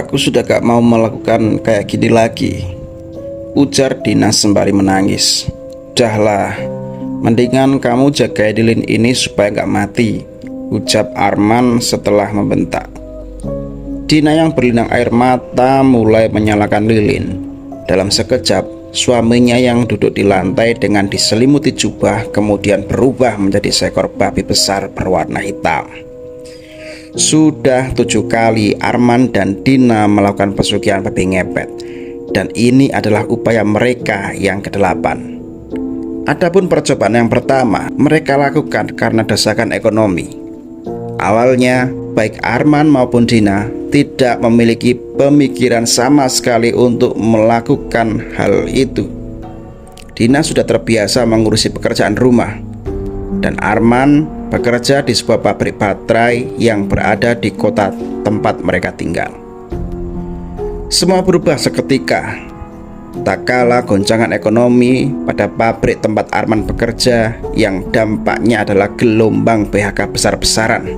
Aku sudah gak mau melakukan kayak gini lagi, ujar Dina sembari menangis. Udahlah, mendingan kamu jaga lilin ini supaya gak mati, ucap Arman setelah membentak. Dina yang berlinang air mata mulai menyalakan lilin. Dalam sekejap, suaminya yang duduk di lantai dengan diselimuti jubah kemudian berubah menjadi seekor babi besar berwarna hitam. Sudah 7 kali Arman dan Dina melakukan pesugihan babi ngepet, dan ini adalah upaya mereka yang ke-8. Adapun percobaan yang pertama mereka lakukan karena desakan ekonomi. Awalnya baik Arman maupun Dina tidak memiliki pemikiran sama sekali untuk melakukan hal itu. Dina sudah terbiasa mengurusi pekerjaan rumah, dan Arman bekerja di sebuah pabrik baterai yang berada di kota tempat mereka tinggal. Semua berubah seketika. Tak kala goncangan ekonomi pada pabrik tempat Arman bekerja yang dampaknya adalah gelombang PHK besar-besaran.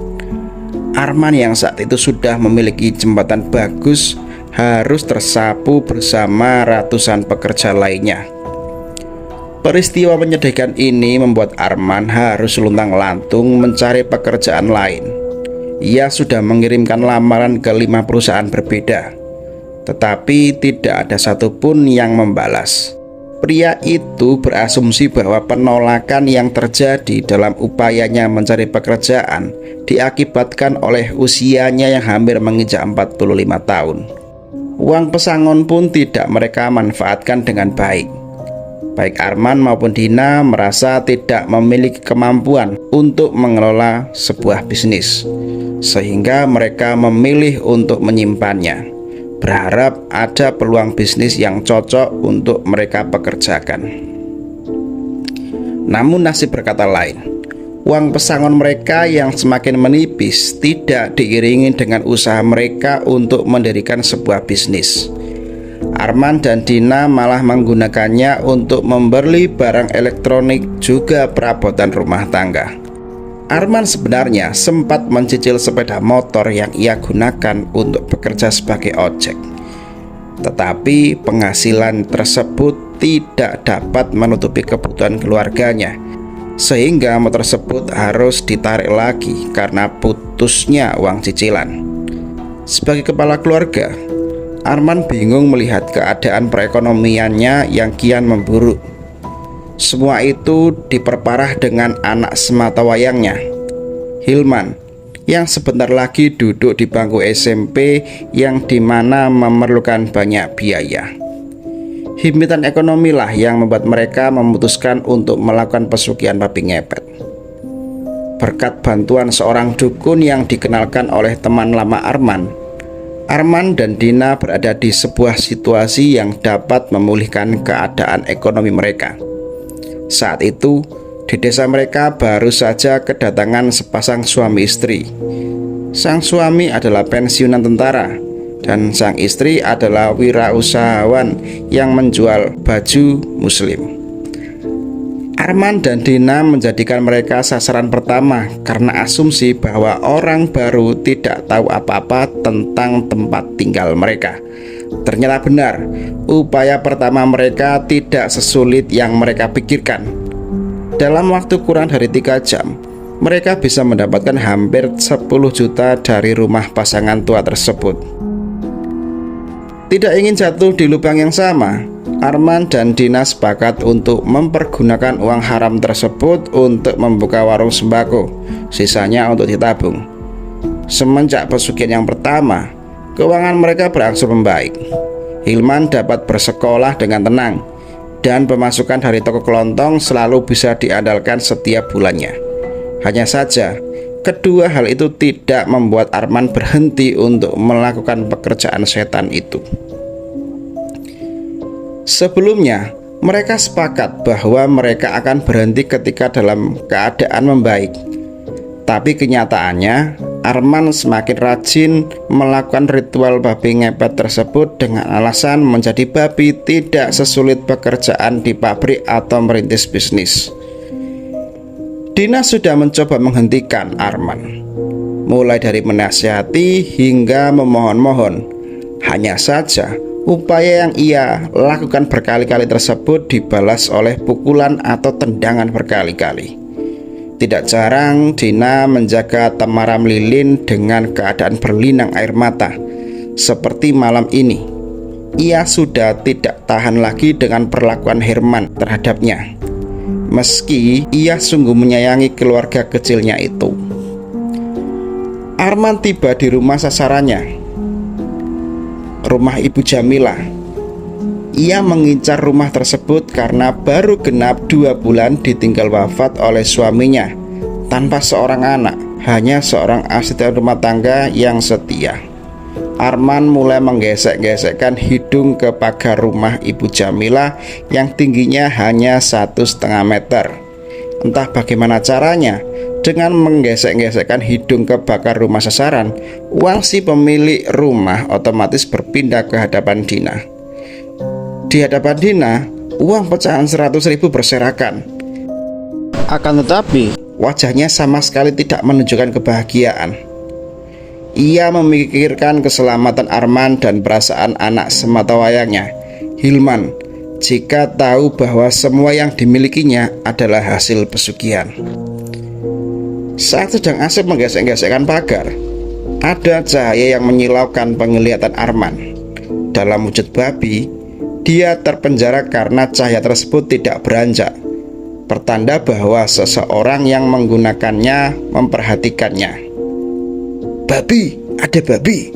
Arman yang saat itu sudah memiliki jembatan bagus harus tersapu bersama ratusan pekerja lainnya. Peristiwa menyedihkan ini membuat Arman harus luntang-lantung mencari pekerjaan lain. Ia sudah mengirimkan lamaran ke 5 perusahaan berbeda, tetapi tidak ada satupun yang membalas. Pria itu berasumsi bahwa penolakan yang terjadi dalam upayanya mencari pekerjaan diakibatkan oleh usianya yang hampir menginjak 45 tahun. Uang pesangon pun tidak mereka manfaatkan dengan baik. Baik Arman maupun Dina merasa tidak memiliki kemampuan untuk mengelola sebuah bisnis, sehingga mereka memilih untuk menyimpannya, berharap ada peluang bisnis yang cocok untuk mereka pekerjakan. Namun nasib berkata lain. Uang pesangon mereka yang semakin menipis tidak diiringi dengan usaha mereka untuk mendirikan sebuah bisnis. Arman dan Dina malah menggunakannya untuk membeli barang elektronik juga perabotan rumah tangga. Arman sebenarnya sempat mencicil sepeda motor yang ia gunakan untuk bekerja sebagai ojek, tetapi penghasilan tersebut tidak dapat menutupi kebutuhan keluarganya, sehingga motor tersebut harus ditarik lagi karena putusnya uang cicilan. Sebagai kepala keluarga, Arman bingung melihat keadaan perekonomiannya yang kian memburuk. Semua itu diperparah dengan anak sematawayangnya, Hilman, yang sebentar lagi duduk di bangku SMP yang dimana memerlukan banyak biaya. Himpitan ekonomilah yang membuat mereka memutuskan untuk melakukan pesugihan babi ngepet. Berkat bantuan seorang dukun yang dikenalkan oleh teman lama Arman dan Dina berada di sebuah situasi yang dapat memulihkan keadaan ekonomi mereka. Saat itu, di desa mereka baru saja kedatangan sepasang suami istri. Sang suami adalah pensiunan tentara, dan sang istri adalah wirausahawan yang menjual baju muslim. Arman dan Dina menjadikan mereka sasaran pertama karena asumsi bahwa orang baru tidak tahu apa-apa tentang tempat tinggal mereka. Ternyata benar, upaya pertama mereka tidak sesulit yang mereka pikirkan. Dalam waktu kurang dari 3 jam, mereka bisa mendapatkan hampir 10 juta dari rumah pasangan tua tersebut. Tidak ingin jatuh di lubang yang sama, Arman dan Dina sepakat untuk mempergunakan uang haram tersebut untuk membuka warung sembako, sisanya untuk ditabung. Semenjak pesugihan yang pertama, keuangan mereka berangsur membaik. Hilman dapat bersekolah dengan tenang, dan pemasukan dari toko kelontong selalu bisa diandalkan setiap bulannya. Hanya saja, kedua hal itu tidak membuat Arman berhenti untuk melakukan pekerjaan setan itu. Sebelumnya, mereka sepakat bahwa mereka akan berhenti ketika dalam keadaan membaik. Tapi kenyataannya, Arman semakin rajin melakukan ritual babi ngepet tersebut dengan alasan menjadi babi tidak sesulit pekerjaan di pabrik atau merintis bisnis. Dina sudah mencoba menghentikan Arman, mulai dari menasihati hingga memohon-mohon. Hanya saja, upaya yang ia lakukan berkali-kali tersebut dibalas oleh pukulan atau tendangan berkali-kali. Tidak jarang Dina menjaga temaram lilin dengan keadaan berlinang air mata. Seperti malam ini, ia sudah tidak tahan lagi dengan perlakuan Herman terhadapnya. Meski ia sungguh menyayangi keluarga kecilnya itu. Arman tiba di rumah sasarannya, rumah Ibu Jamila. Ia mengincar rumah tersebut karena baru genap 2 bulan ditinggal wafat oleh suaminya tanpa seorang anak, hanya seorang asisten rumah tangga yang setia. Arman mulai menggesek-gesekkan hidung ke pagar rumah Ibu Jamila yang tingginya hanya 1,5 meter. Entah bagaimana caranya, dengan menggesek-gesekkan hidung ke pagar rumah sasaran, uang si pemilik rumah otomatis berpindah ke hadapan Dina. Di hadapan Dina, uang pecahan 100.000 berserakan. Akan tetapi, wajahnya sama sekali tidak menunjukkan kebahagiaan. Ia memikirkan keselamatan Arman dan perasaan anak sematawayangnya, Hilman, jika tahu bahwa semua yang dimilikinya adalah hasil pesugihan. Saat sedang asik menggesek-gesekkan pagar, ada cahaya yang menyilaukan penglihatan Arman. Dalam wujud babi, dia terpenjara karena cahaya tersebut tidak beranjak, pertanda bahwa seseorang yang menggunakannya memperhatikannya. "Babi, ada babi!"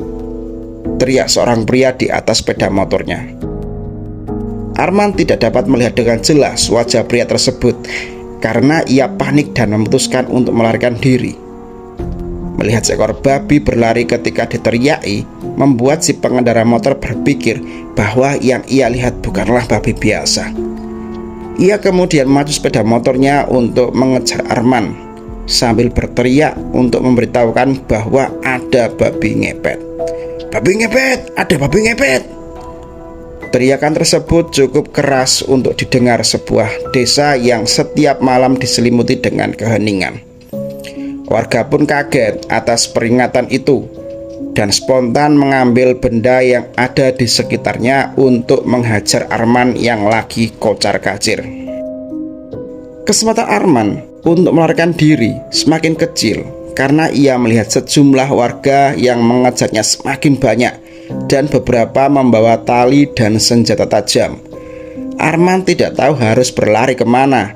teriak seorang pria di atas sepeda motornya. Arman tidak dapat melihat dengan jelas wajah pria tersebut karena ia panik dan memutuskan untuk melarikan diri. Melihat seekor babi berlari ketika diteriaki membuat si pengendara motor berpikir bahwa yang ia lihat bukanlah babi biasa. Ia kemudian maju sepeda motornya untuk mengejar Arman sambil berteriak untuk memberitahukan bahwa ada babi ngepet. "Babi ngepet! Ada babi ngepet!" Teriakan tersebut cukup keras untuk didengar sebuah desa yang setiap malam diselimuti dengan keheningan. Warga pun kaget atas peringatan itu dan spontan mengambil benda yang ada di sekitarnya untuk menghajar Arman yang lagi kocar-kacir. Kesempatan Arman untuk melarikan diri semakin kecil karena ia melihat sejumlah warga yang mengejarnya semakin banyak dan beberapa membawa tali dan senjata tajam. Arman tidak tahu harus berlari kemana.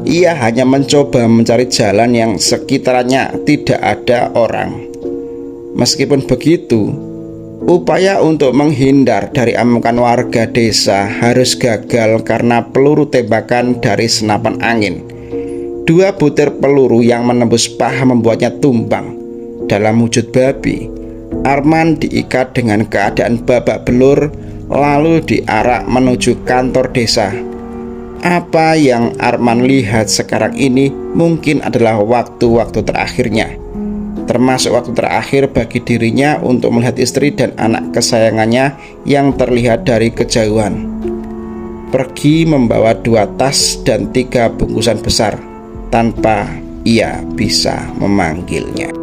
Ia hanya mencoba mencari jalan yang sekitarnya tidak ada orang. Meskipun begitu, upaya untuk menghindar dari amukan warga desa harus gagal karena peluru tembakan dari senapan angin. 2 butir peluru yang menembus paha membuatnya tumbang. Dalam wujud babi, Arman diikat dengan keadaan babak belur lalu diarak menuju kantor desa. Apa yang Arman lihat sekarang ini mungkin adalah waktu-waktu terakhirnya, termasuk waktu terakhir bagi dirinya untuk melihat istri dan anak kesayangannya yang terlihat dari kejauhan. Pergi membawa 2 tas dan 3 bungkusan besar tanpa ia bisa memanggilnya.